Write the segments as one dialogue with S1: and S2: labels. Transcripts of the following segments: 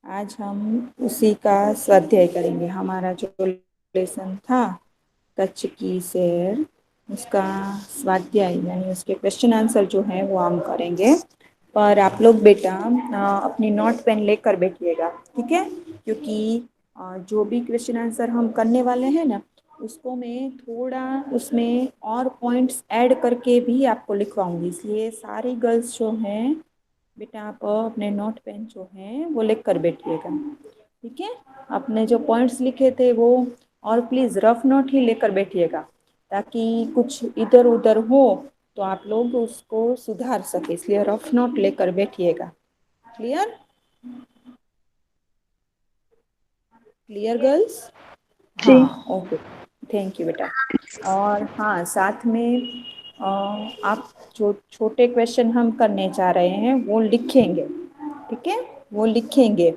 S1: आज हम उसी का स्वाध्याय करेंगे। हमारा जो लेसन था कच्छ की सैर, उसका स्वाध्याय यानी उसके क्वेश्चन आंसर जो है वो हम करेंगे। पर आप लोग बेटा अपनी नोट पेन लेकर बैठिएगा, ठीक है? क्योंकि जो भी क्वेश्चन आंसर हम करने वाले हैं ना, उसको मैं थोड़ा उसमें और पॉइंट्स ऐड करके भी आपको लिखवाऊंगी। इसलिए सारी गर्ल्स जो हैं बेटा, आप अपने नोट पेन जो हैं वो लेकर बैठिएगा, ठीक है? आपने जो पॉइंट्स लिखे थे वो, और प्लीज़ रफ नोट ही लेकर बैठिएगा, ताकि कुछ इधर उधर हो तो आप लोग उसको सुधार सके। इसलिए रफ नोट लेकर बैठिएगा। क्लियर? Clear girls?
S2: जी।
S1: हाँ, ओके, थैंक यू बेटा। और हाँ, साथ में आप जो छोटे क्वेश्चन हम करने जा रहे हैं वो लिखेंगे, ठीक है? वो लिखेंगे,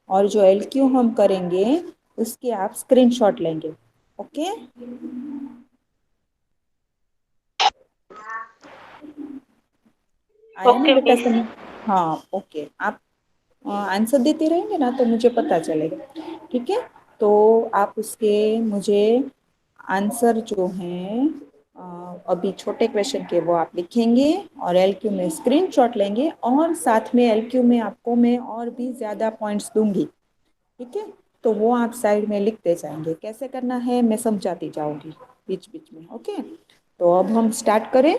S1: और जो एलक्यू हम करेंगे उसके आप स्क्रीनशॉट लेंगे। ओके? आया ना
S2: ओके
S1: बेटा
S2: मिस।
S1: समझ? हाँ, ओके। आप आंसर देते रहेंगे ना तो मुझे पता चलेगा, ठीक है? तो आप उसके मुझे आंसर जो हैं अभी छोटे क्वेश्चन के वो आप लिखेंगे, और एलक्यू में स्क्रीनशॉट लेंगे, और साथ में एलक्यू में आपको मैं और भी ज़्यादा पॉइंट्स दूंगी, ठीक है? तो वो आप साइड में लिखते जाएंगे। कैसे करना है मैं समझाती जाऊंगी बीच बीच में। ओके, तो अब हम स्टार्ट करें।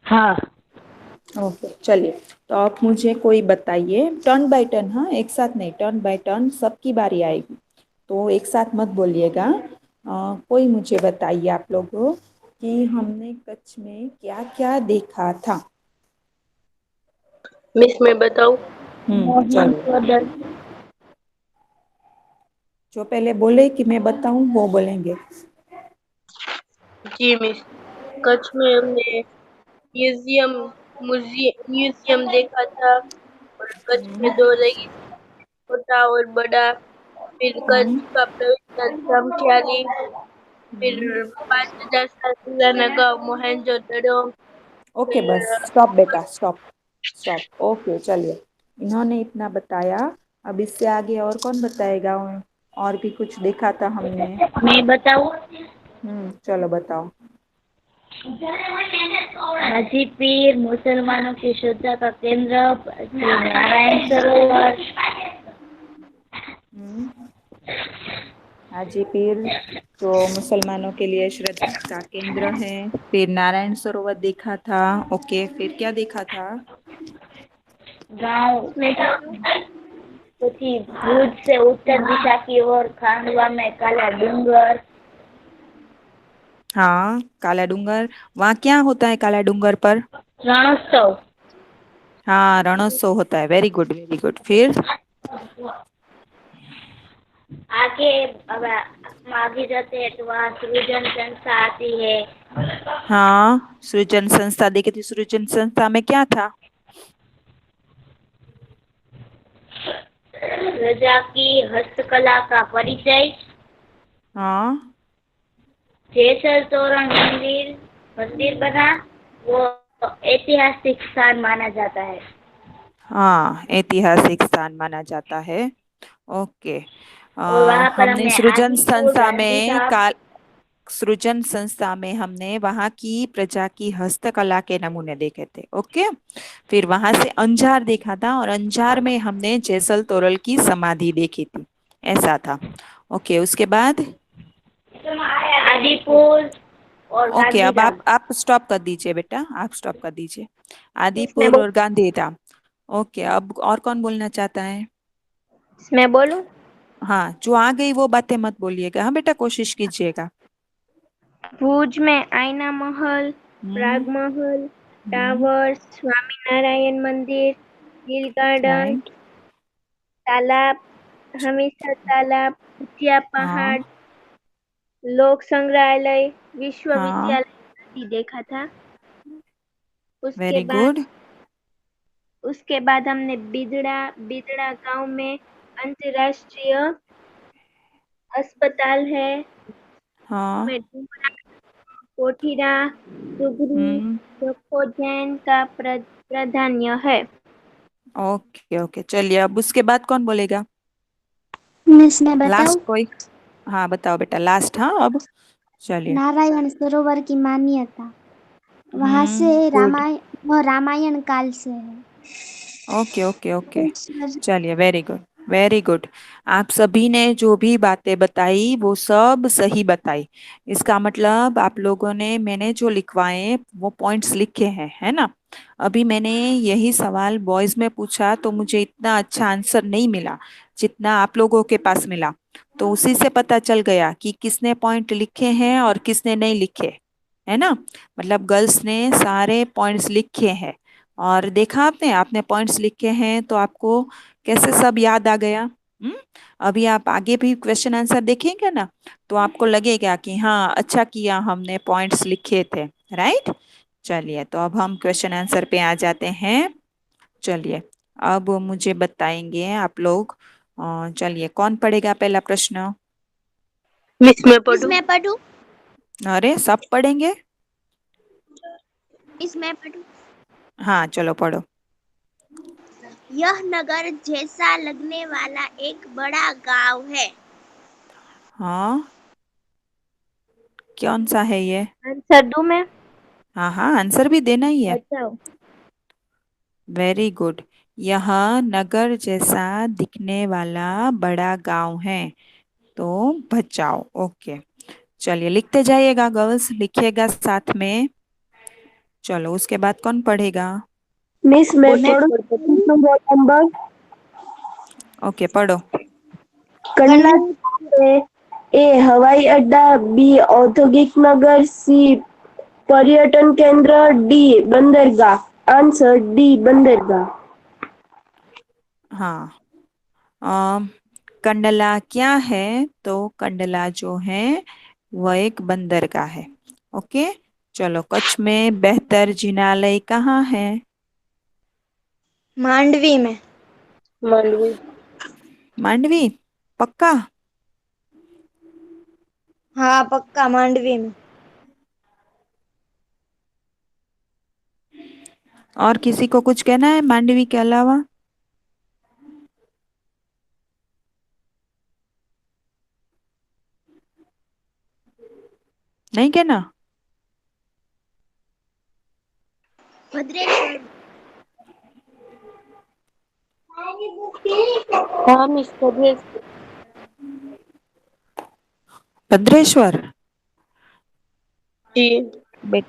S2: हाँ।
S1: ओके, चलिए। तो आप मुझे कोई बताइए, टर्न बाय टर्न, हाँ, एक साथ नहीं, टर्न बाय टर्न सबकी बारी आएगी, तो एक साथ मत बोलिएगा। कोई मुझे बताइए आप लोगों कि हमने कच्छ में क्या क्या देखा था।
S2: मिस मैं बताऊं? मोहन
S1: चलो,
S2: सदन।
S1: जो पहले बोले कि मैं बताऊं वो बोलेंगे।
S2: जी मिस। कच्छ में हमने म्यूजियम म्यूजियम देखा था। और कच्छ में
S1: हम्म,
S2: दो रईस, छोटा और बड़ा। फिर कच्छ
S1: हम्म,
S2: का पवित्र धर्मशाली। फिर
S1: हम्म।
S2: 5,000 साल पुराना गांव मोहनजोदड़ो।
S1: ओके, बस
S2: फिर
S1: स्टॉप बेटा, स्टॉप, स्टॉप। ओके, चलिए। इन्होंने इतना बताया, अब इससे आगे और कौन बताएगा? और भी कुछ देखा था हमने।
S2: मैं बताऊं?
S1: चलो बताओ।
S2: हाजी पीर मुसलमानों की श्रद्धा का केंद्र। श्री नारायण सरोवर।
S1: हम्म, हाजी पीर जो मुसलमानों के लिए श्रद्धा का केंद्र है। फिर नारायण सरोवर देखा था। ओके, फिर क्या देखा था?
S2: गांव में પછી ભુજ से उत्तर दिशा की ओर खांडवा में काला डूंगर।
S1: हाँ, काला डूंगर। वहाँ क्या होता है काला डूंगर पर?
S2: रणोत्सव।
S1: हाँ, रणोत्सव होता है। Very good, very good. फिर?
S2: आगे अब आगे जाते हैं तो वहाँ सृजन संस्था आती है।
S1: हाँ, सृजन संस्था देखी थी। सृजन संस्था में क्या था?
S2: प्रजा की हस्तकला का परिचय।
S1: हाँ,
S2: जैसल तोरण मंदिर मंदिर बना, वो ऐतिहासिक स्थान माना जाता है।
S1: हाँ, ऐतिहासिक स्थान माना जाता है। ओके।
S2: और वहाँ पर
S1: हमने
S2: हमने
S1: सृजन
S2: आदिपुर
S1: संस्था
S2: गांधी
S1: में
S2: धाम।
S1: काल सृजन संस्था में हमने वहाँ की प्रजा की हस्तकला के नमूने देखे थे। ओके। फिर वहां से अंजार देखा था, और अंजार में हमने जैसल तोरल की समाधि देखी थी। ऐसा था। ओके, उसके बाद?
S2: आदिपुर और
S1: ओके, अब
S2: गांधीधाम।
S1: आप स्टॉप कर दीजिए बेटा, आप स्टॉप कर दीजिए।
S2: इसमें
S1: आदिपुर और गांधीधाम। ओके, अब और कौन बोलना चाहता है?
S2: मैं बोलूं?
S1: हाँ, जो आ गई वो बातें मत बोलिएगा, हाँ बेटा, कोशिश कीजिएगा।
S2: भुज में आईना महल,
S1: हम्म,
S2: प्राग महल,
S1: हम्म।
S2: टावर, स्वामी नारायण मंदिर, हिल गार्डन,
S1: राइट।
S2: तालाब, हमीरसर तालाब, भुतिया
S1: हाँ,
S2: पहाड़, लोक संग्रहालय,
S1: हाँ।
S2: विश्वविद्यालय आदि देखा था। उसके
S1: वेरी
S2: बाद
S1: गुड।
S2: उसके बाद हमने बिदड़ा बिदड़ा गांव में अंतर्राष्ट्रीय अस्पताल है।
S1: हाँ।
S2: में कोठीरा, सुगरी,
S1: हम्म।
S2: जखोजैन का प्राधान्य है।
S1: ओके ओके, चलिए अब उसके बाद कौन बोलेगा?
S3: मिस मैं बताऊं?
S1: लास्ट कोई? हाँ बताओ बेटा, लास्ट। हाँ अब चलिए।
S3: नारायण सरोवर की मान्यता वहां से
S1: गुड।
S3: रामायण, वह रामायण काल से है।
S1: ओके ओके ओके,
S3: ईश्वर-
S1: चलिए, वेरी गुड वेरी गुड। आप सभी ने जो भी बातें बताई वो सब सही बताई। इसका मतलब आप लोगों ने, मैंने जो लिखवाए वो पॉइंट्स लिखे हैं, है ना? अभी मैंने यही सवाल बॉयज में पूछा तो मुझे इतना अच्छा आंसर नहीं मिला जितना आप लोगों के पास मिला। तो उसी से पता चल गया कि किसने पॉइंट लिखे हैं और किसने नहीं लिखे, है ना? मतलब गर्ल्स ने सारे पॉइंट्स लिखे हैं। और देखा आपने, आपने पॉइंट्स लिखे हैं तो आपको कैसे सब याद आ गया? हम्म। अभी आप आगे भी क्वेश्चन आंसर देखेंगे ना, तो आपको लगेगा कि हाँ अच्छा किया हमने पॉइंट्स लिखे थे। राइट। चलिए, तो अब हम क्वेश्चन आंसर पे आ जाते हैं। चलिए, अब मुझे बताएंगे आप लोग। चलिए, कौन पढ़ेगा पहला प्रश्न?
S4: मिस मैं
S3: मिस
S4: पढ़ूं?
S3: मैं पढ़ूं?
S1: अरे सब पढ़ेंगे?
S3: मिस मैं पढ़ूं?
S1: हाँ चलो पढ़ो।
S3: यह नगर जैसा लगने वाला एक बड़ा गांव है।
S1: हाँ, कौन सा है ये?
S4: आंसर दूं मैं?
S1: हाँ हाँ, आंसर भी देना ही है।
S4: बताओ।
S1: Very good. यह नगर जैसा दिखने वाला बड़ा गांव है, तो बचाओ। ओके, चलिए लिखते जाइएगा गर्ल्स, लिखिएगा साथ में। चलो, उसके बाद कौन पढ़ेगा?
S4: मिस मैं
S3: मैं
S4: पढ़ूं?
S3: पढ़ूं?
S4: नंबर
S1: ओके, पढ़ो।
S4: कंडला है। ए हवाई अड्डा, बी औद्योगिक नगर, सी पर्यटन केंद्र, डी बंदरगाह। आंसर डी बंदरगाह।
S1: हाँ। अम, कंडला क्या है? तो कंडला जो है वह एक बंदरगाह है। ओके। चलो, कच्छ में बेहतर जिनालय कहाँ है?
S3: मांडवी में।
S4: मांडवी।
S1: मांडवी? पक्का?
S3: हाँ पक्का मांडवी में।
S1: और किसी को कुछ कहना है मांडवी के अलावा? नहीं कहना?
S3: भद्रेश्वर।
S4: हाँ मिस प्रदेश।
S1: भद्रेश्वर?
S4: जी।
S1: बे,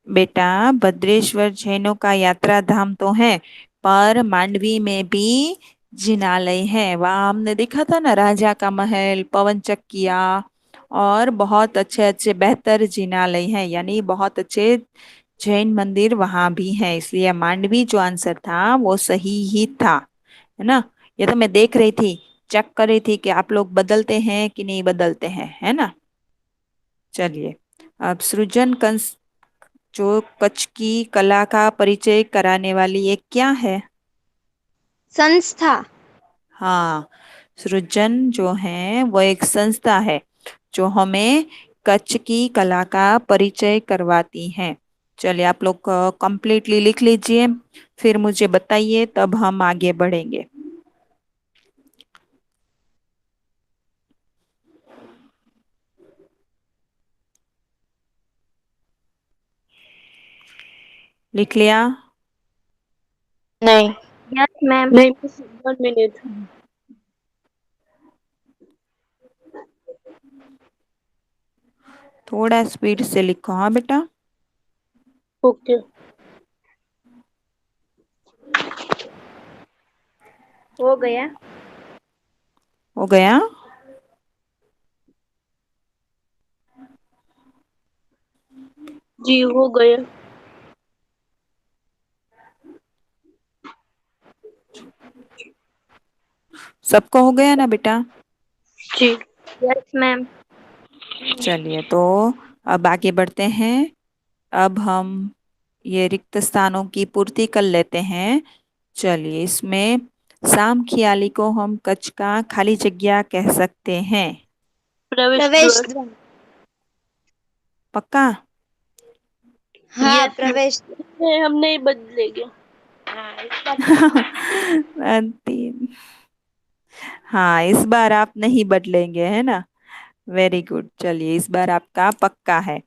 S1: बेटा, भद्रेश्वर जैनों का यात्रा धाम तो है, पर मांडवी में भी जिनालय है। वहां हमने देखा था ना, राजा का महल, पवन चक्किया, और बहुत अच्छे अच्छे बेहतर जिनालय हैं, यानी बहुत अच्छे जैन मंदिर वहां भी हैं। इसलिए मांडवी जो आंसर था वो सही ही था, है ना? ये तो मैं देख रही थी, चेक कर रही थी कि आप लोग बदलते हैं कि नहीं बदलते हैं, है ना? चलिए, अब सृजन कंस जो कच्छ की कला का परिचय कराने वाली एक क्या है?
S3: संस्था।
S1: हाँ, सृजन जो है वो एक संस्था है जो हमें कच्छ की कला का परिचय करवाती है। चलिए, आप लोग कंप्लीटली लिख लीजिए, फिर मुझे बताइए, तब हम आगे बढ़ेंगे। लिख लिया?
S4: नहीं।
S3: Yes ma'am.
S4: नहीं मिस 1 मिनट।
S1: थोड़ा स्पीड से लिखो, हाँ बेटा।
S4: ओके।
S3: हो गया।
S1: हो गया?
S4: जी हो गया।
S1: सबको हो गया ना बेटा?
S4: जी।
S3: Yes ma'am.
S1: चलिए, तो अब आगे बढ़ते हैं। अब हम ये रिक्त स्थानों की पूर्ति कर लेते हैं। चलिए, इसमें साम खियाली को हम कच्छ का खाली जगह कह सकते हैं।
S4: प्रवेश
S3: प्रवेश
S4: द्वार।
S3: द्वार।
S1: पक्का?
S3: हाँ
S4: यस
S3: प्रवेश।
S4: मिस हम नहीं बदलेंगे।
S3: हाँ इस बार
S1: तीन। हाँ, इस बार आप नहीं बदलेंगे, है ना? Very good. चलिए, इस बार आपका पक्का है।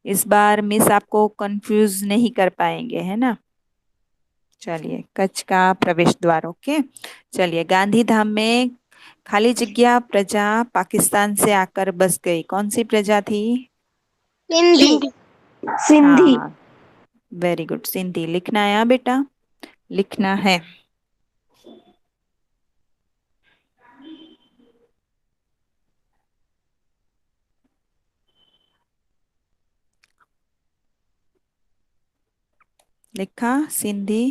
S1: इस बार मिस आपको कंफ्यूज नहीं कर पाएंगे, है ना? चलिए, कच्छ का प्रवेश द्वार। ओके। चलिए, गांधी धाम में खाली जगह प्रजा पाकिस्तान से आकर बस गई। कौन सी प्रजा थी?
S3: हिंदी
S4: सिंधी।
S3: सिंधी
S1: हाँ, वेरी गुड। सिंधी। लिखना है हाँ बेटा, लिखना है। लिखा सिंधी।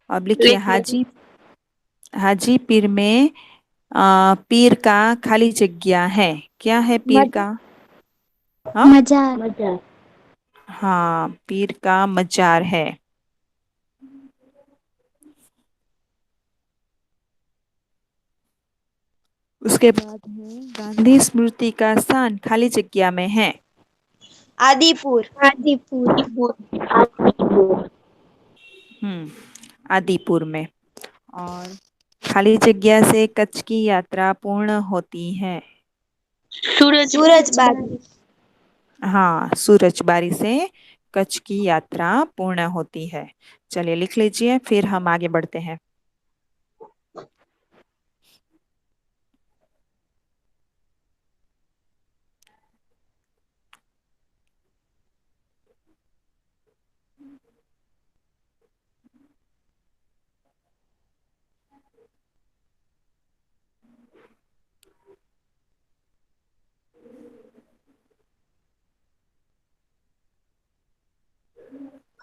S1: अब लिखिए
S4: लिख लिया।
S1: हाजी। हाजी पीर में पीर का खाली जगह है। क्या है पीर का? हाँ,
S3: मजार
S2: मजा।
S1: हाँ, पीर का मजार है। उसके बाद है गांधी स्मृति का स्थान खाली जगह में है।
S3: आदिपुर आदिपुर
S4: त्रिपुर।
S1: आदिपुर में। और खाली जगह से कच्छ की यात्रा पूर्ण होती है।
S4: सूरज।
S3: सूरजबाड़ी
S1: हाँ, सूरजबारी से कच्छ की यात्रा पूर्ण होती है। चलिए, लिख लीजिए, फिर हम आगे बढ़ते हैं।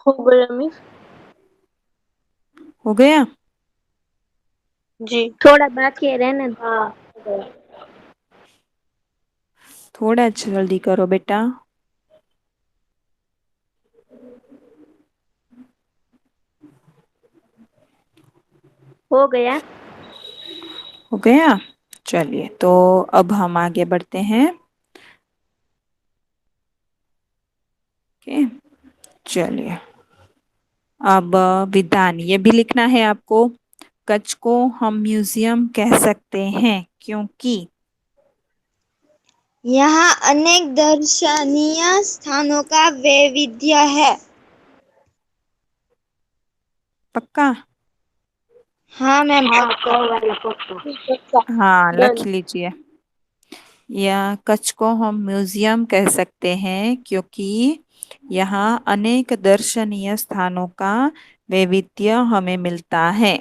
S4: हो गया मिस।
S1: हो गया?
S4: जी।
S3: थोड़ा बाकी है रहने दो।
S2: हाँ।
S1: थोड़ा जल्दी करो बेटा।
S3: हो गया
S1: हो गया? चलिए, तो अब हम आगे बढ़ते हैं। ओके। चलिए, अब विधान ये भी लिखना है आपको। कच्छ को हम म्यूजियम कह सकते हैं क्योंकि।
S3: यहाँ अनेक दर्शनीय स्थानों का वैविध्य है।
S1: पक्का?
S3: हाँ मैम
S2: हाँ,
S3: पक्का
S2: सौ वाला पक्का।
S4: पक्का।
S1: हाँ,
S4: डन।
S1: लिख लीजिए। यह कच्छ को हम म्यूजियम कह सकते हैं क्योंकि यहाँ अनेक दर्शनीय स्थानों का वैविध्य हमें मिलता है।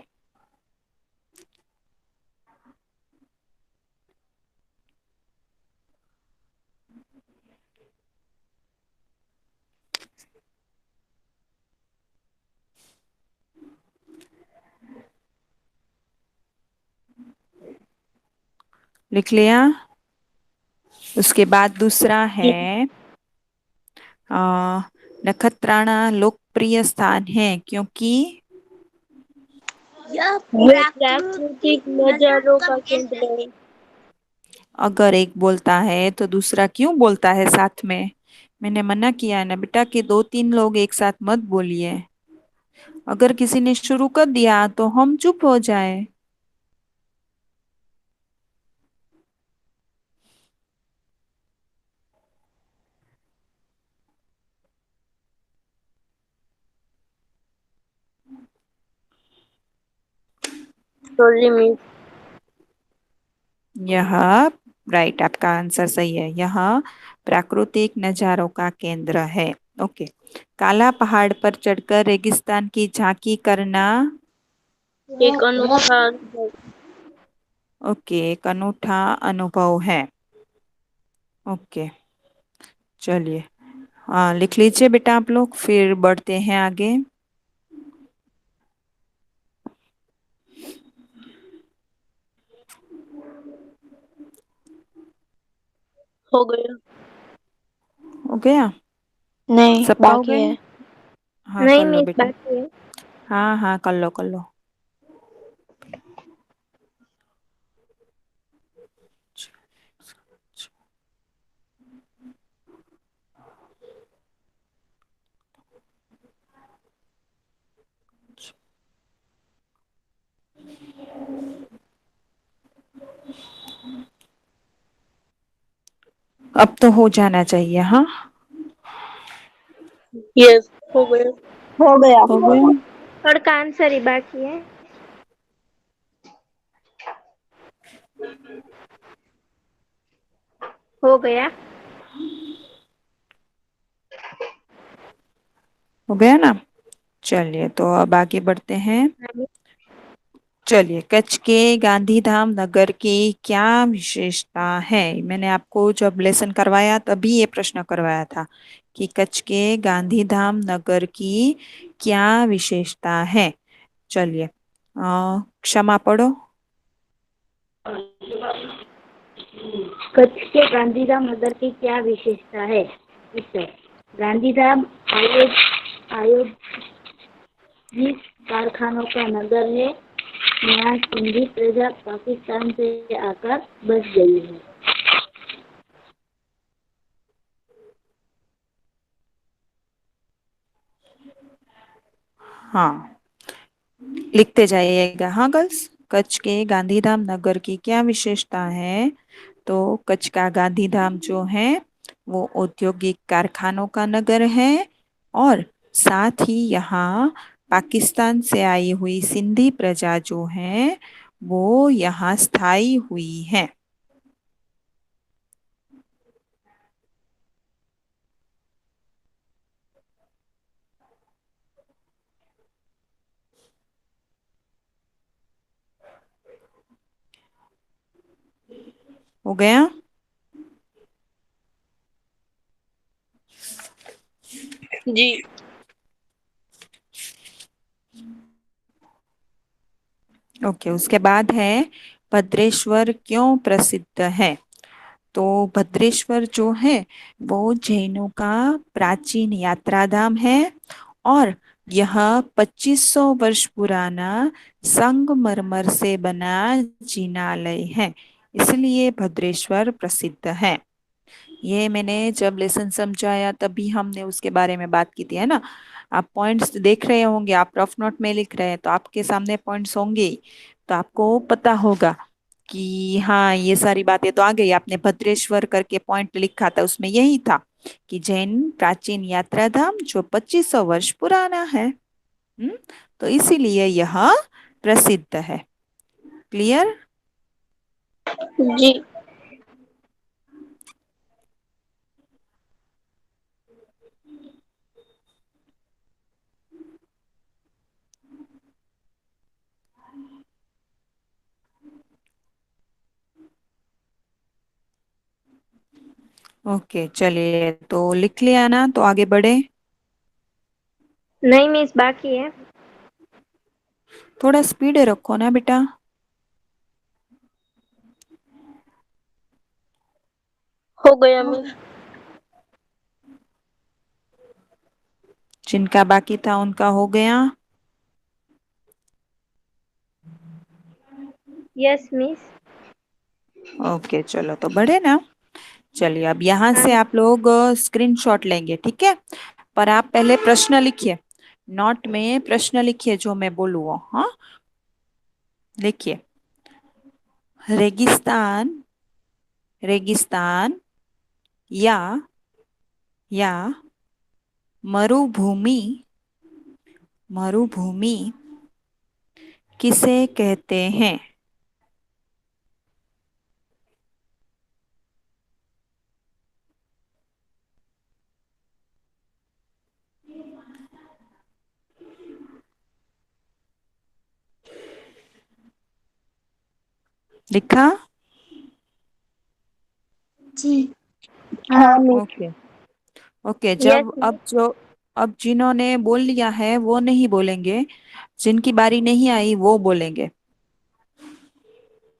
S1: लिख लिया? उसके बाद दूसरा है अ, नखत्राणा लोकप्रिय स्थान है क्योंकि।
S3: यह
S4: ये
S3: प्राकृतिक
S4: प्राकृतिक
S3: नजारों
S4: नजारों
S3: का
S4: का
S3: केंद्र
S4: केंद्र है।
S1: अगर एक बोलता है तो दूसरा क्यों बोलता है साथ में? मैंने मना किया है ना बेटा कि दो तीन लोग एक साथ मत बोलिए। अगर किसी ने शुरू कर दिया तो हम चुप हो जाए।
S4: Sorry miss.
S1: यह राइट, आपका आंसर सही है। यह प्राकृतिक नजारों का केंद्र है। ओके। काला पहाड़ पर चढ़कर रेगिस्तान की झांकी करना।
S4: एक अनोखा अनुभव।
S1: ओके, एक अनूठा अनुभव है। ओके। चलिए, हाँ, लिख लीजिए बेटा आप लोग, फिर बढ़ते हैं आगे।
S4: हो गया।
S1: हो गया?
S3: नहीं
S1: सबका हो
S3: बाकी
S1: गया?
S3: है
S1: हाँ,
S3: नहीं
S1: कर लो
S3: मिस
S1: बेटा।
S3: बाकी है
S1: हाँ हाँ, कर लो कर लो। अब तो हो जाना चाहिए। हाँ,
S4: यस हो गया।
S3: हो गया।
S1: हो गया।
S3: और का आंसर ही बाकी है। हो गया।
S1: हो गया ना। चलिए, तो अब आगे बढ़ते हैं। चलिए, कच्छ के गांधीधाम नगर की क्या विशेषता है? मैंने आपको जब लेसन करवाया तभी ये प्रश्न करवाया था कि कच्छ के गांधीधाम नगर की क्या विशेषता है। चलिए, क्षमा पढ़ो।
S2: कच्छ के गांधीधाम नगर की क्या विशेषता है? विषय गांधीधाम आयोजित कारखानों का नगर है। यहाँ सिंधी प्रजा पाकिस्तान से आकर बस गई है।
S1: हाँ, लिखते जाइएगा। हाँ गर्ल्स, कच्छ के गांधीधाम नगर की क्या विशेषता है? तो कच्छ का गांधीधाम जो है वो औद्योगिक कारखानों का नगर है, और साथ ही यहाँ पाकिस्तान से आई हुई सिंधी प्रजा जो है वो यहाँ स्थायी हुई है। हो गया।
S4: जी।
S1: ओके, उसके बाद है भद्रेश्वर क्यों प्रसिद्ध है? तो भद्रेश्वर जो है वो जैनों का प्राचीन यात्रा धाम है, और यह 2500 वर्ष पुराना संगमरमर से बना जिनालय है, इसलिए भद्रेश्वर प्रसिद्ध है। ये मैंने जब लेसन समझाया तभी हमने उसके बारे में बात की थी, है ना। आप पॉइंट्स देख रहे होंगे, आप रफ नोट में लिख रहे हैं तो आपके सामने पॉइंट्स होंगे ही, तो आपको पता होगा कि हाँ, ये सारी बातें तो आ गई। आपने भद्रेश्वर करके पॉइंट लिखा था, उसमें यही था कि जैन प्राचीन यात्रा धाम जो 2500 वर्ष पुराना है। तो इसीलिए यह प्रसिद्ध है। क्लियर?
S4: जी।
S1: ओके, चलिए, तो लिख लिया ना, तो आगे बढ़े।
S3: नहीं मिस, बाकी है।
S1: थोड़ा स्पीड रखो ना बेटा।
S4: हो गया मिस।
S1: जिनका बाकी था उनका हो गया।
S3: Yes miss.
S1: ओके, चलो, तो बढ़े ना। चलिए, अब यहाँ
S3: हाँ
S1: से
S3: मिस।
S1: आप लोग स्क्रीनशॉट लेंगे, ठीक है। पर आप पहले प्रश्न लिखिए, नोट में प्रश्न लिखिए जो मैं बोलूँ वो। हाँ, लिखिए। रेगिस्तान, रेगिस्तान या या मरुभूमि, मरुभूमि किसे कहते हैं? लिखा?
S3: जी। हाँ मिस।
S1: ओके। ओके,
S3: यस
S1: जब
S3: मिस।
S1: अब जिन्होंने बोल लिया है वो नहीं बोलेंगे, जिनकी बारी नहीं आई वो बोलेंगे।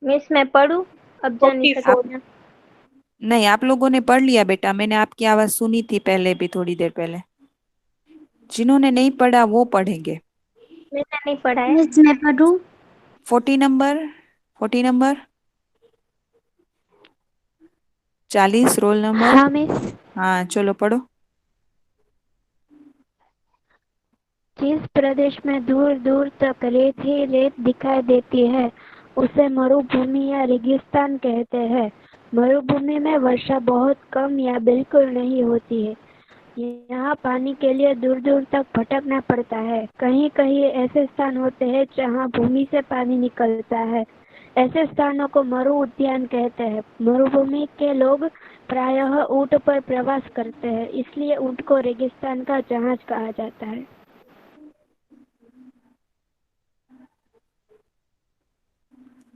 S3: मिस मैं पढ़ूं? अब जा नहीं
S4: 44।
S1: आप
S3: सकती ना।
S1: नहीं, आप लोगों ने पढ़ लिया बेटा, मैंने आपकी आवाज सुनी थी पहले भी, थोड़ी देर पहले। जिन्होंने नहीं पढ़ा वो पढ़ेंगे।
S3: मैंने नहीं पढ़ा है। मिस मैं पढ़ूं?
S1: 40 नंबर, 40 नंबर, 40 रोल नंबर।
S3: हाँ मिस।
S1: हाँ, चलो पढ़ो।
S3: जिस प्रदेश में दूर दूर तक रेत ही रेत दिखाई देती है उसे मरुभूमि या रेगिस्तान कहते हैं।
S5: मरुभूमि में वर्षा बहुत कम या बिल्कुल नहीं होती है। यहाँ पानी के लिए दूर दूर तक भटकना पड़ता है। कहीं कहीं ऐसे स्थान होते हैं जहाँ भूमि से पानी निकलता है। ऐसे स्थानों को मरु उद्यान कहते हैं। मरुभूमि के लोग प्रायः ऊँट पर प्रवास करते हैं, इसलिए ऊँट को रेगिस्तान का जहाज कहा जाता है।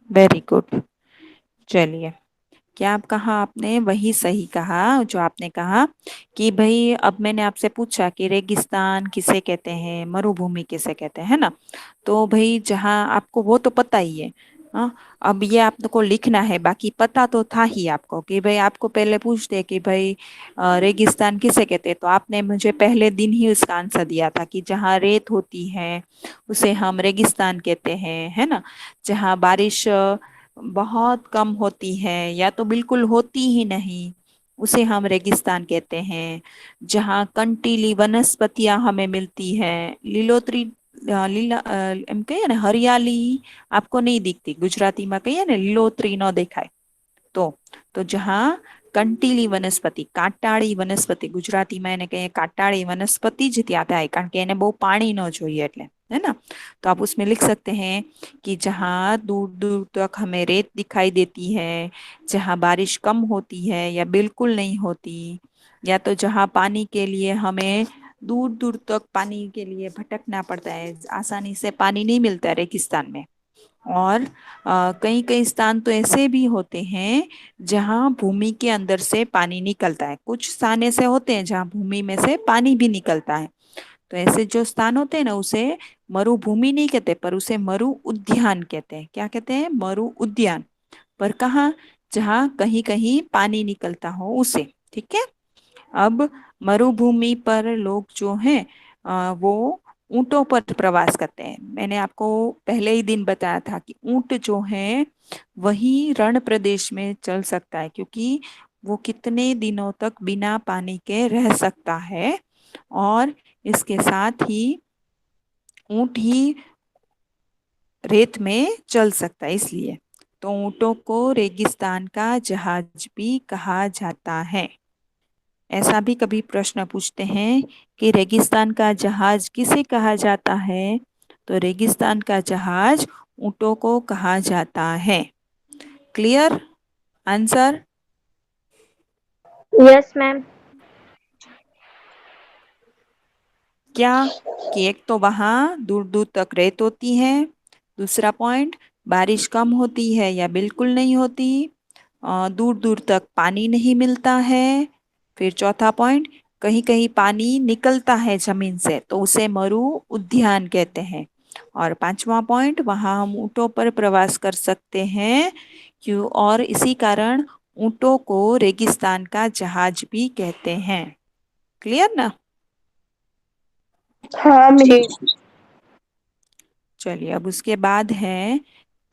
S1: Very good. चलिए, क्या आप कहा आपने वही सही कहा जो आपने कहा कि भाई अब मैंने आपसे पूछा कि रेगिस्तान किसे कहते हैं, मरुभूमि किसे कहते हैं, है ना। तो भाई जहाँ आपको वो तो पता ही है। हाँ, अब ये आपको लिखना है, बाकी पता तो था ही आपको कि भाई आपको पहले पूछते कि भाई रेगिस्तान किसे कहते हैं, तो आपने मुझे पहले दिन ही उसका आंसर दिया था कि जहाँ रेत होती है उसे हम रेगिस्तान कहते हैं, है ना। जहाँ बारिश बहुत कम होती है या तो बिल्कुल होती ही नहीं, उसे हम रेगिस्तान कहते हैं। जहाँ कंटीली वनस्पतियां हमें मिलती है, लीलोतरी લીલા એમ કહીએ ને હરિયાળી आपको नहीं दिखती, गुजराती में कहिए ने લીલોતરી न देखाय। तो जहाँ कंटीली वनस्पति, कांटाળી वनस्पति, गुजराती में એને કહીએ કાંટાળી वनस्पति જ ત્યાં થાય, કારણ કે એને બહુ પાણી ન જોઈએ એટલે, है ना। तो आप उसमें लिख सकते हैं कि जहाँ दूर दूर तक हमें रेत दिखाई देती है, जहाँ बारिश कम होती है या बिल्कुल नहीं होती, या तो जहाँ पानी के लिए हमें दूर दूर तक पानी के लिए भटकना पड़ता है, आसानी से पानी नहीं मिलता है रेगिस्तान में। और कई कई स्थान तो ऐसे भी होते हैं जहाँ भूमि के अंदर से पानी निकलता है, कुछ स्थान ऐसे होते हैं जहाँ भूमि में से पानी भी निकलता है। तो ऐसे जो स्थान होते हैं ना, उसे मरुभूमि नहीं कहते, पर उसे मरु उद्यान कहते हैं। क्या कहते हैं? मरु उद्यान। पर कहाँ? जहाँ कहीं कहीं पानी निकलता हो उसे। ठीक है। अब मरुभूमि पर लोग जो हैं वो ऊंटों पर प्रवास करते हैं। मैंने आपको पहले ही दिन बताया था कि ऊंट जो है वही रण प्रदेश में चल सकता है, क्योंकि वो कितने दिनों तक बिना पानी के रह सकता है, और इसके साथ ही ऊंट ही रेत में चल सकता है, इसलिए तो ऊंटों को रेगिस्तान का जहाज भी कहा जाता है। ऐसा भी कभी प्रश्न पूछते हैं कि रेगिस्तान का जहाज किसे कहा जाता है, तो रेगिस्तान का जहाज ऊंटों को कहा जाता है। Clear answer?
S4: Yes ma'am.
S1: क्या? कि एक तो वहां दूर दूर तक रेत होती है, दूसरा पॉइंट बारिश कम होती है या बिल्कुल नहीं होती, दूर दूर तक पानी नहीं मिलता है, फिर चौथा पॉइंट कहीं कहीं पानी निकलता है जमीन से, तो उसे मरु उद्यान कहते हैं। और पांचवा पॉइंट, वहां हम ऊंटों पर प्रवास कर सकते हैं, क्यों, और इसी कारण ऊंटों को रेगिस्तान का जहाज भी कहते हैं। क्लियर ना?
S4: हाँ मैम।
S1: चलिए, अब उसके बाद है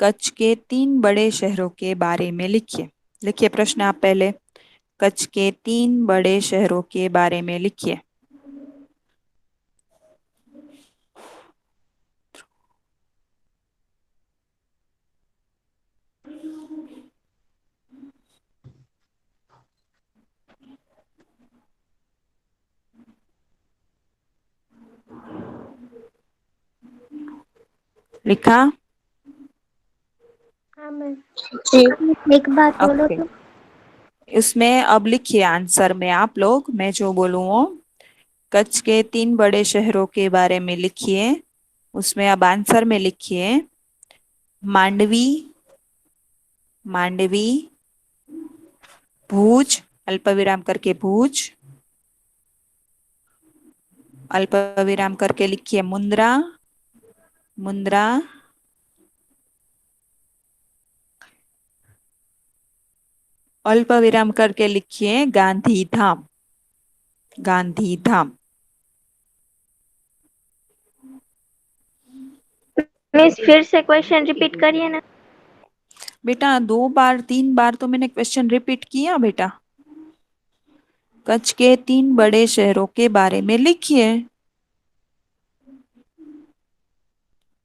S1: कच्छ के 3 बड़े शहरों के बारे में लिखिए। लिखिए प्रश्न आप पहले, कच्छ के 3 बड़े शहरों के बारे में लिखिए। लिखा?
S3: हाँ मैम।
S4: जी।
S3: एक बात बोलो
S1: ओके,
S3: तो।
S1: इसमें अब लिखिए आंसर में आप लोग, मैं जो बोलूँ वो। कच्छ के 3 बड़े शहरों के बारे में लिखिए, उसमें अब आंसर में लिखिए मांडवी, मांडवी, भूज, अल्पविराम करके भूज, अल्पविराम करके लिखिए मुंद्रा, मुंद्रा, अल्पविराम करके लिखिए गांधीधाम, गांधीधाम।
S4: मिस फिर से क्वेश्चन रिपीट करिए ना।
S1: बेटा 2 बार 3 बार तो मैंने क्वेश्चन रिपीट किया बेटा। कच्छ के 3 बड़े शहरों के बारे में लिखिए,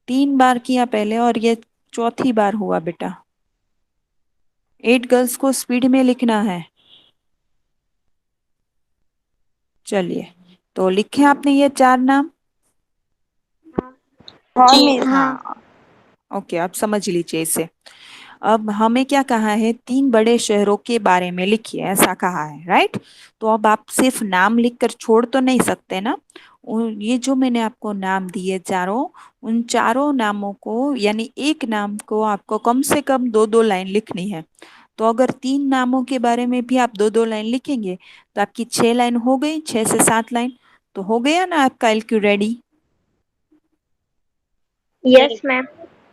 S1: 3 बार किया पहले और ये चौथी बार हुआ बेटा। 8 गर्ल्स को स्पीड में लिखना है। चलिए, तो लिखे आपने ये 4 नाम?
S3: हाँ मिस।
S1: हाँ, ओके, आप समझ लीजिए इसे। अब हमें क्या कहा है, 3 बड़े शहरों के बारे में लिखिए, ऐसा कहा है, राइट। तो अब आप सिर्फ नाम लिखकर छोड़ तो नहीं सकते ना। ये जो मैंने आपको नाम दिए चारों, उन चारों नामों को यानी एक नाम को आपको कम से कम 2-2 लाइन लिखनी है। तो अगर 3 नामों के बारे में भी आप 2-2 लाइन लिखेंगे तो आपकी 6 लाइन हो गई, 6 से 7 लाइन। तो हो गया ना आपका एलक्यू रेडी?
S4: Yes ma'am.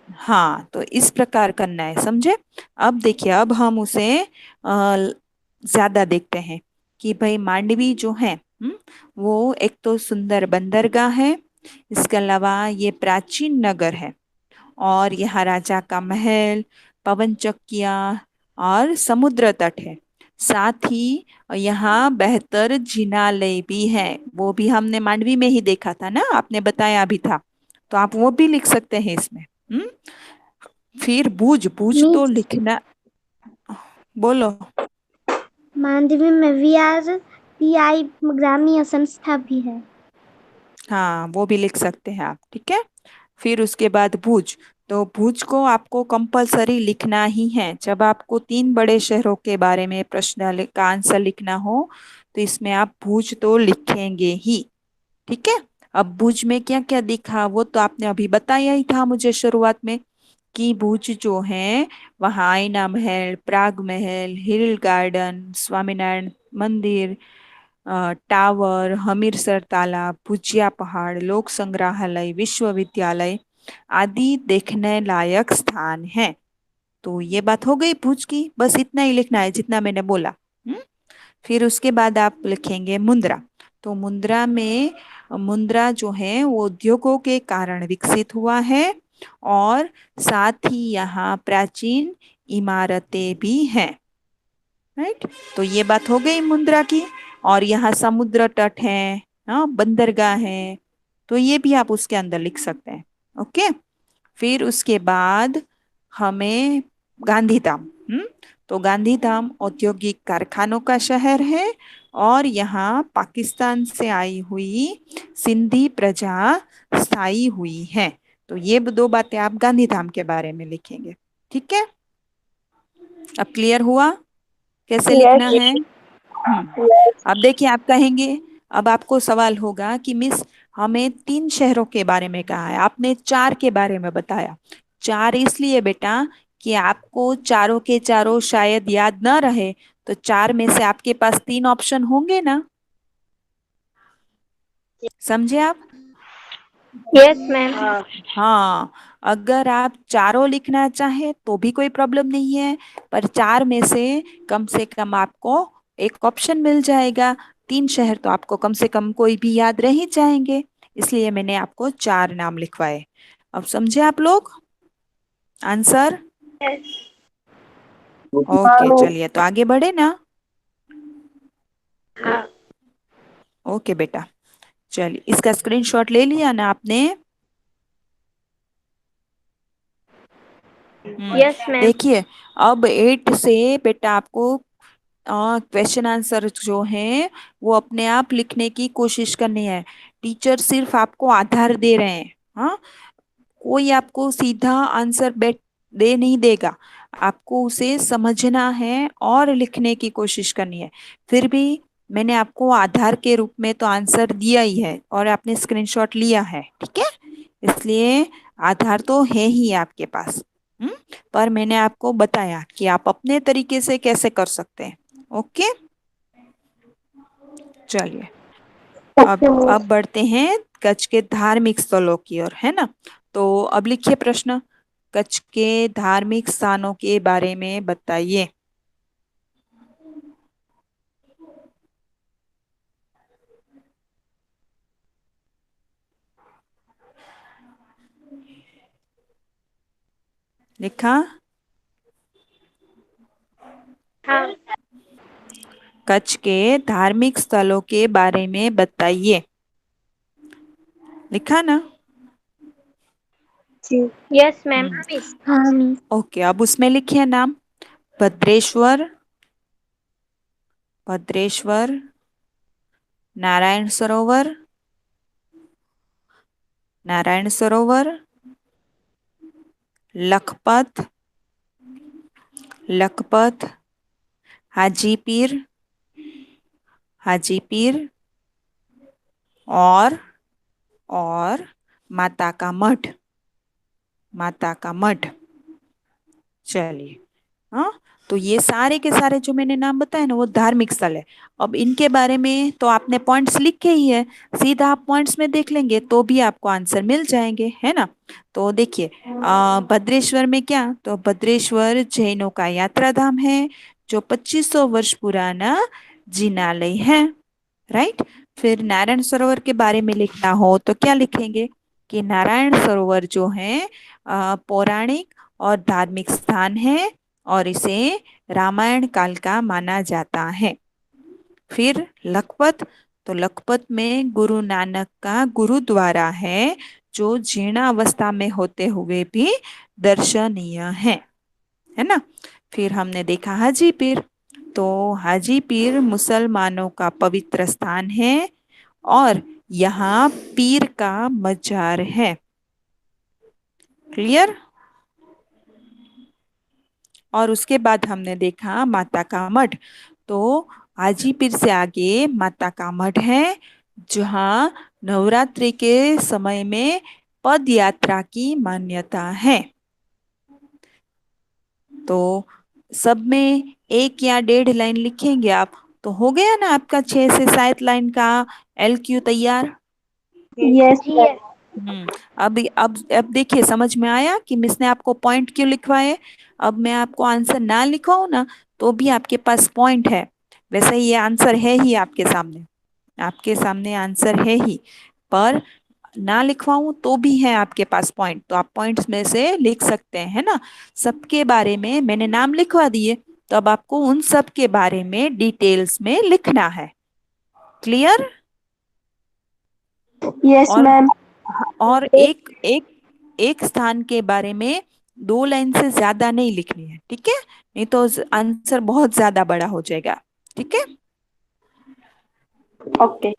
S1: हाँ, तो इस प्रकार करना है, समझे। अब देखिए, अब हम उसे ज्यादा देखते हैं कि भाई मांडवी जो है, वो एक तो सुंदर बंदरगाह है, इसके अलावा ये प्राचीन नगर है, और यहाँ राजा का महल, पवन चक्कियाँ और समुद्र तट है। साथ ही यहाँ बेहतर जिनालय भी है, वो भी हमने मांडवी में ही देखा था ना, आपने बताया भी था। तो आप वो भी लिख सकते हैं इसमें। हम्म फिर भुज, भुज तो
S3: मिस
S1: लिखना। बोलो।
S3: मांडवी में VRTI ग्रामीण संस्था भी है।
S1: हाँ, वो भी लिख सकते हैं आप, ठीक है। फिर उसके बाद भुज, तो भुज को आपको कंपलसरी लिखना ही है। जब आपको 3 बड़े शहरों के बारे में प्रश्न का आंसर लिखना हो तो इसमें आप भुज तो लिखेंगे ही, ठीक है। अब भुज में क्या क्या दिखा वो तो आपने अभी बताया ही था मुझे शुरुआत में, कि भुज जो है वहाँ आईना महल, प्राग महल, हिल गार्डन, स्वामीनारायण मंदिर, टावर, हमीरसर तालाब, भुजिया पहाड़, लोक संग्रहालय, विश्वविद्यालय आदि देखने लायक स्थान है। तो ये बात हो गई भुज की, बस इतना ही लिखना है जितना मैंने बोला। हम्म फिर उसके बाद आप लिखेंगे मुंद्रा। तो मुंद्रा जो है वो उद्योगों के कारण विकसित हुआ है, और साथ ही यहाँ प्राचीन इमारतें भी हैं, राइट। तो ये बात हो गई मुंद्रा की। और यहाँ समुद्र तट है, हाँ, बंदरगाह है, तो ये भी आप उसके अंदर लिख सकते हैं। ओके। फिर उसके बाद हमें गांधीधाम, तो गांधीधाम औद्योगिक कारखानों का शहर है, और यहाँ पाकिस्तान से आई हुई सिंधी प्रजा स्थायी हुई है। तो ये 2 बातें आप गांधीधाम के बारे में लिखेंगे, ठीक है। अब क्लियर हुआ कैसे लिखना
S4: यस।
S1: है? अब देखिए, आप कहेंगे, अब आपको सवाल होगा कि मिस हमें 3 शहरों के बारे में कहा है, आपने 4 के बारे में बताया। 4 इसलिए बेटा कि आपको चारों के चारों शायद याद ना रहे, तो 4 में से आपके पास 3 ऑप्शन होंगे ना, समझे आप?
S4: Yes ma'am.
S1: हाँ, अगर आप चारों लिखना चाहे तो भी कोई प्रॉब्लम नहीं है, पर 4 में से कम आपको एक ऑप्शन मिल जाएगा। 3 शहर तो आपको कम से कम कोई भी याद रह ही जाएंगे, इसलिए मैंने आपको 4 नाम लिखवाए। अब समझे आप लोग आंसर? ओके, चलिए, तो आगे बढ़े ना।
S4: हाँ।
S1: ओके बेटा, चलिए, इसका स्क्रीनशॉट ले लिया ना आपने?
S4: Yes ma'am.
S1: देखिए, अब 8 से बेटा आपको क्वेश्चन आंसर जो है वो अपने आप लिखने की कोशिश करनी है। टीचर सिर्फ आपको आधार दे रहे हैं, हाँ, कोई आपको सीधा आंसर दे नहीं देगा। आपको उसे समझना है और लिखने की कोशिश करनी है। फिर भी मैंने आपको आधार के रूप में तो आंसर दिया ही है, और आपने स्क्रीनशॉट लिया है, ठीक है। इसलिए आधार तो है ही आपके पास। हम्म पर मैंने आपको बताया कि आप अपने तरीके से कैसे कर सकते हैं। ओके, चलिए, अब बढ़ते हैं कच्छ के धार्मिक स्थलों की ओर, है ना। तो अब लिखिए प्रश्न, कच्छ के धार्मिक स्थानों के बारे में बताइए। लिखा?
S4: हाँ।
S1: कच्छ के धार्मिक स्थलों के बारे में बताइए, लिखा ना?
S4: Yes ma'am.
S1: हम्म
S3: हाँ मिस।
S1: ओके, अब उसमें लिखिए नाम। भद्रेश्वर, भद्रेश्वर, नारायण सरोवर, नारायण सरोवर, लखपत, लखपत, हाजीपीर, हाजीपीर, और माता का मठ, माता का मठ। चलिए, हाँ, तो ये सारे के सारे जो मैंने नाम बताए ना वो धार्मिक स्थल है। अब इनके बारे में तो आपने पॉइंट्स लिखे ही है, सीधा आप पॉइंट्स में देख लेंगे तो भी आपको आंसर मिल जाएंगे, है ना। तो देखिए, भद्रेश्वर में क्या, तो भद्रेश्वर जैनों का यात्रा धाम है जो 2500 वर्ष पुराना जिनालय है, राइट। फिर नारायण सरोवर के बारे में लिखना हो तो क्या लिखेंगे कि नारायण सरोवर जो है पौराणिक और धार्मिक स्थान है और इसे रामायण काल का माना जाता है। फिर लखपत, तो लखपत में गुरु नानक का गुरुद्वारा है जो जीर्णावस्था में होते हुए भी दर्शनीय है ना। फिर हमने देखा हाजीपीर, तो हाजीपीर मुसलमानों का पवित्र स्थान है और यहाँ पीर का मजार है। क्लियर। और उसके बाद हमने देखा माता का मठ, तो हाजीपीर से आगे माता का मठ है जहाँ नवरात्रि के समय में पद यात्रा की मान्यता है। तो सब में 1 या 1.5 लाइन लिखेंगे आप तो हो गया ना आपका 6 से 7 लाइन का LQ तैयार।
S4: Yes ma'am.
S1: अब देखिए समझ में आया कि मिस ने आपको पॉइंट क्यों लिखवाए। अब मैं आपको आंसर ना लिखवाऊं ना तो भी आपके पास पॉइंट है, वैसे ये आंसर है ही आपके सामने, आपके सामने आंसर है ही, पर ना लिखवाऊं तो भी है आपके पास पॉइंट, तो आप पॉइंट्स में से लिख सकते हैं, है ना। सबके बारे में मैंने नाम लिखवा दिए, तो अब आपको उन सब के बारे में डिटेल्स में लिखना है। क्लियर।
S4: यस
S1: और
S4: मैम।
S1: और एक स्थान के बारे में 2 लाइन से ज्यादा नहीं लिखनी है, ठीक है, नहीं तो आंसर बहुत ज्यादा बड़ा हो जाएगा, ठीक है।
S4: ओके।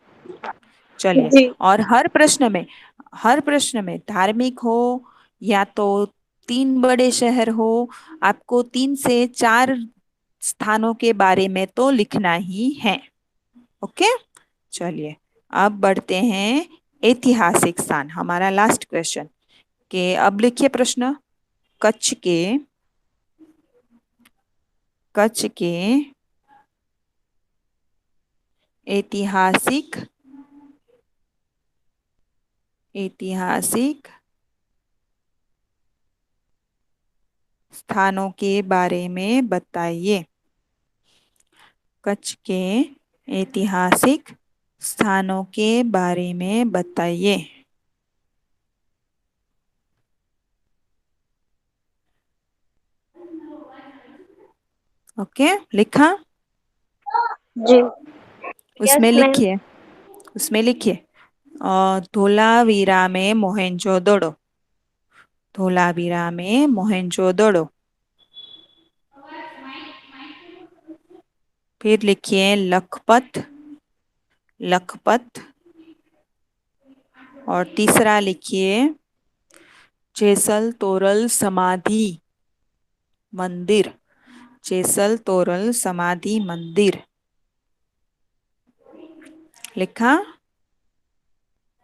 S1: चलिए,
S4: जी।
S1: और हर प्रश्न में धार्मिक हो या तो 3 बड़े शहर हो, आपको 3 से 4 स्थानों के बारे में तो लिखना ही है। ओके। चलिए, अब बढ़ते हैं ऐतिहासिक स्थान, हमारा लास्ट क्वेश्चन के। अब लिखिए प्रश्न, कच्छ के ऐतिहासिक स्थानों के बारे में बताइए। कच्छ के ऐतिहासिक स्थानों के बारे में बताइए। ओके, लिखा।
S4: जी।
S1: उसमें
S4: यस मैम।
S1: लिखिए, उसमें लिखिए धोलावीरा में मोहेंजोदड़ो, धोलावीरा में मोहेंजोदड़ो। फिर लिखिए लखपत, लखपत। और तीसरा लिखिए जेसल तोरल समाधि मंदिर, जेसल तोरल समाधि मंदिर। लिखा।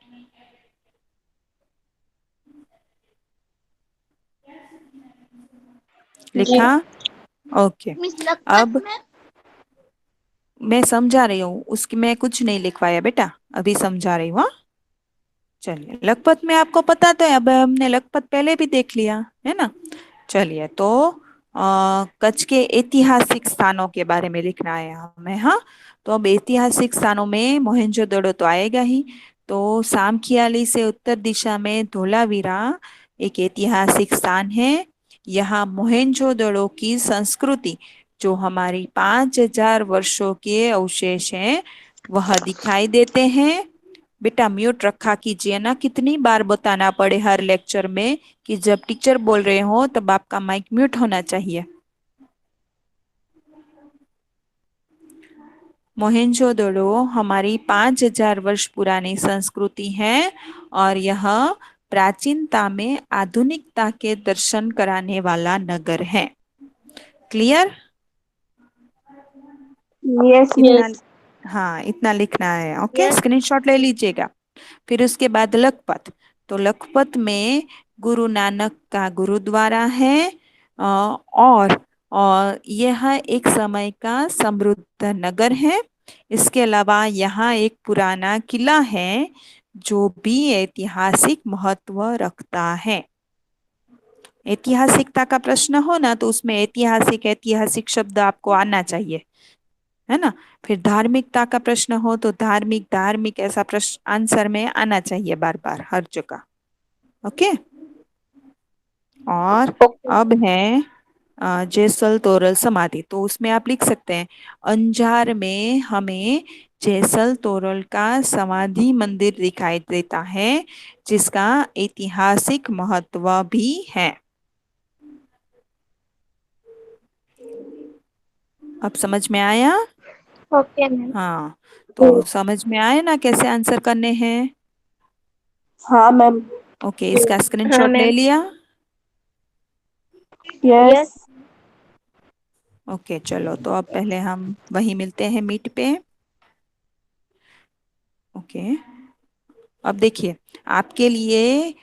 S4: जी।
S1: लिखा। ओके।
S3: मिस लखपत
S1: अब
S3: में।
S1: मैं समझा रही हूँ, उसकी मैं कुछ नहीं लिखवाया बेटा, अभी समझा रही हूँ, हाँ? चलिए, लखपत में आपको पता तो है, अब हमने लखपत पहले भी देख लिया है ना। चलिए, तो कच्छ के ऐतिहासिक स्थानों के बारे में लिखना है हमें, हाँ। तो अब ऐतिहासिक स्थानों में मोहेंजोदड़ो तो आएगा ही, तो सामखियाली से उत्तर दिशा में धोलावीरा एक ऐतिहासिक स्थान है। यहाँ मोहेंजोदड़ो की संस्कृति, जो हमारी 5000 वर्षों के अवशेष हैं, वह दिखाई देते हैं। बेटा म्यूट रखा कीजिए ना, कितनी बार बताना पड़े हर लेक्चर में कि जब टीचर बोल रहे हो तब आपका माइक म्यूट होना चाहिए। मोहेंजोदड़ो हमारी 5000 वर्ष पुरानी संस्कृति है और यह प्राचीनता में आधुनिकता के दर्शन कराने वाला नगर है। क्लियर?
S4: यस
S1: इतना
S4: मिस।
S1: हाँ, इतना लिखना है। Okay,
S2: yes.
S1: स्क्रीनशॉट ले लीजिएगा। फिर उसके बाद लखपत। तो लखपत में गुरु नानक का गुरुद्वारा है और यह एक समय का समृद्ध नगर है। इसके अलावा यहाँ एक पुराना किला है जो भी ऐतिहासिक महत्व रखता है। ऐतिहासिकता का प्रश्न हो ना तो उसमें ऐतिहासिक ऐतिहासिक शब्द आपको आना चाहिए, है ना। फिर धार्मिकता का प्रश्न हो तो धार्मिक धार्मिक ऐसा प्रश्न आंसर में आना चाहिए बार बार हर जगह। ओके। और अब है जेसल तोरल समाधि। तो उसमें आप लिख सकते हैं अंजार में हमें जेसल तोरल का समाधि मंदिर दिखाई देता है जिसका ऐतिहासिक महत्व भी है। अब समझ में आया?
S4: Okay ma'am.
S1: हाँ, तो समझ में आया ना कैसे आंसर करने हैं?
S4: हाँ मैम।
S1: ओके, इसका
S4: हाँ
S1: स्क्रीनशॉट ले
S4: मैम।
S1: लिया?
S4: यस।
S1: ओके, चलो तो अब पहले हम वहीं मिलते हैं मीट पे। ओके, अब देखिए आपके लिए